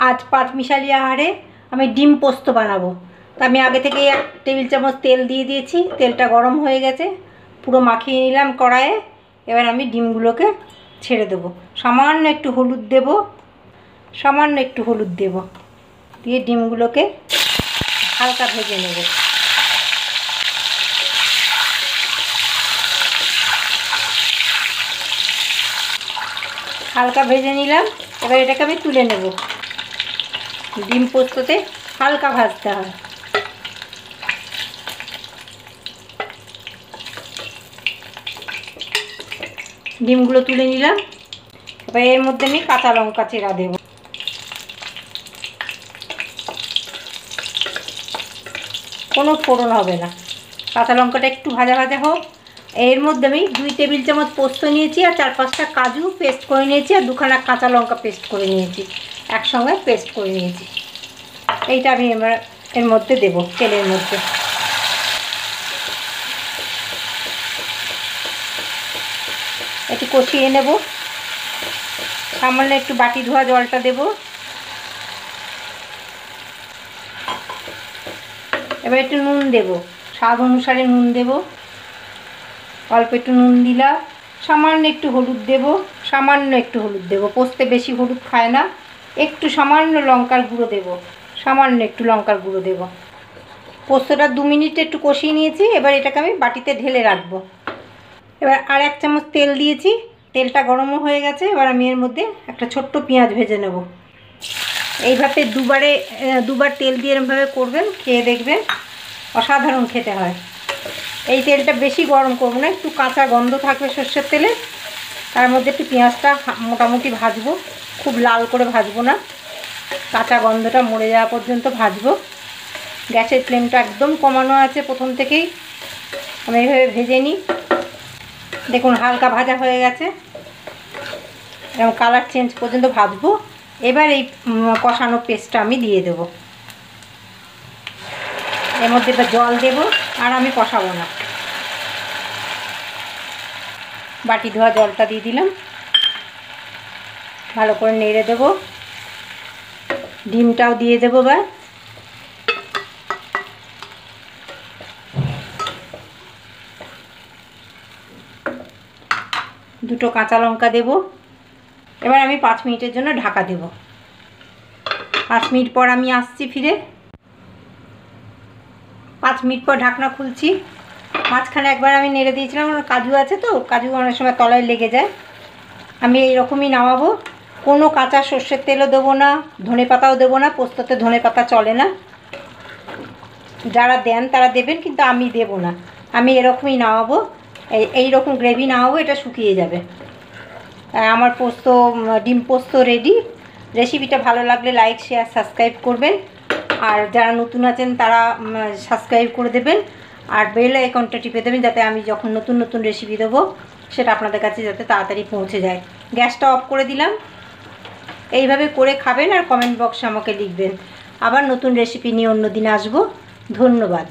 আজ পাঁচমিশালি আহারে আমি ডিম পোস্ত বানাবো। তো আমি আগে থেকে 1 টেবিল চামচ তেল দিয়ে দিয়েছি। তেলটা গরম হয়ে গেছে, পুরো মাখিয়ে নিলাম কড়াইয়ে। এবার আমি ডিমগুলোকে ছেড়ে দেবো। সামান্য একটু হলুদ দেব, দিয়ে ডিমগুলোকে হালকা ভেজে নেব। হালকা ভেজে নিলাম। এবার এটাকে আমি তুলে নেব। ডিম পোস্ততে হালকা ভাজতে হয়। ডিমগুলো তুলে নিলাম। এবার এর মধ্যে আমি কাঁচা লঙ্কা চেরা দেব। কোনো ফোড়ন হবে না, কাঁচা লঙ্কাটা একটু ভাজা ভাজা হোক। এর মধ্যে আমি 2 টেবিল চামচ পোস্ত নিয়েছি, আর 4-5টা কাজু পেস্ট করে নিয়েছি, আর 2খানা কাঁচা লঙ্কা পেস্ট করে নিয়েছি, একসঙ্গে পেস্ট করে নিয়েছি। এইটা আমি এবার এর মধ্যে দেব, তেলের মধ্যে। একটু কষিয়ে নেব। সামান্য একটু বাটি ধোয়া জলটা দেব। এবার একটু নুন দেব, স্বাদ অনুসারে নুন দেব। অল্প একটু নুন দিলাম। সামান্য একটু হলুদ দেব, পোস্তে বেশি হলুদ খায় না। একটু সামান্য লঙ্কার গুঁড়ো দেব, পোস্তটা 2 মিনিট একটু কষিয়ে নিয়েছি। এবার এটাকে আমি বাটিতে ঢেলে রাখবো। এবার আর 1 চামচ তেল দিয়েছি, তেলটা গরমও হয়ে গেছে। এবার আমি এর মধ্যে একটা ছোট্ট পেঁয়াজ ভেজে নেব। এইভাবে দুবার তেল দিয়ে এরমভাবে করবেন, খেয়ে দেখবেন অসাধারণ খেতে হয়। এই তেলটা বেশি গরম করব না, একটু কাঁচা গন্ধ থাকবে সর্ষের তেলে। তার মধ্যে একটু পেঁয়াজটা মোটামুটি ভাজবো, খুব লাল করে ভাজবো না, কাঁচা গন্ধটা মরে যাওয়া পর্যন্ত ভাজবো। গ্যাসের ফ্লেমটা একদম কমানো আছে প্রথম থেকেই। আমি এইভাবে ভেজে নিই। দেখুন হালকা ভাজা হয়ে গেছে, এবং কালার চেঞ্জ পর্যন্ত ভাজবো। এবার এই কষানো পেস্টটা আমি দিয়ে দেবো। এর মধ্যে এবার জল দেব, আর আমি কষাবো না। বাটি ধোয়া জলটা দিয়ে দিলাম। ভালো করে নেড়ে দেব। ডিমটাও দিয়ে দেবো। এবার দুটো কাঁচা লঙ্কা দেব। এবার আমি 5 মিনিটের জন্য ঢাকা দেব। 5 মিনিট পর আমি আসছি ফিরে। 5 মিনিট পর ঢাকনা খুলছি। মাঝখানে একবার আমি নেড়ে দিয়েছিলাম, কাজু আছে তো, কাজু অনেক সময় তলায় লেগে যায়। আমি এইরকমই নামাবো। কোনো কাঁচা সর্ষের তেলও দেবো না, ধনে পাতাও দেবো না। পোস্ততে ধনে পাতা চলে না, যারা দেন তারা দেবেন, কিন্তু আমি দেবো না। আমি এরকমই নামাবো। এইরকম গ্রেভি নামাবো, এটা শুকিয়ে যাবে। আমার ডিম পোস্ত রেডি। রেসিপিটা ভালো লাগলে লাইক, শেয়ার, সাবস্ক্রাইব করবেন। আর যারা নতুন আছেন তারা সাবস্ক্রাইব করে দেবেন, আর বেল আইকনটা টিপে দেবেন, যাতে আমি যখন নতুন নতুন রেসিপি দেবো সেটা আপনাদের কাছে যাতে তাড়াতাড়ি পৌঁছে যায়। গ্যাসটা অফ করে দিলাম। এইভাবে করে খাবেন, আর কমেন্ট বক্সে আমাকে লিখবেন। আবার নতুন রেসিপি নিয়ে অন্য দিন আসবো। ধন্যবাদ।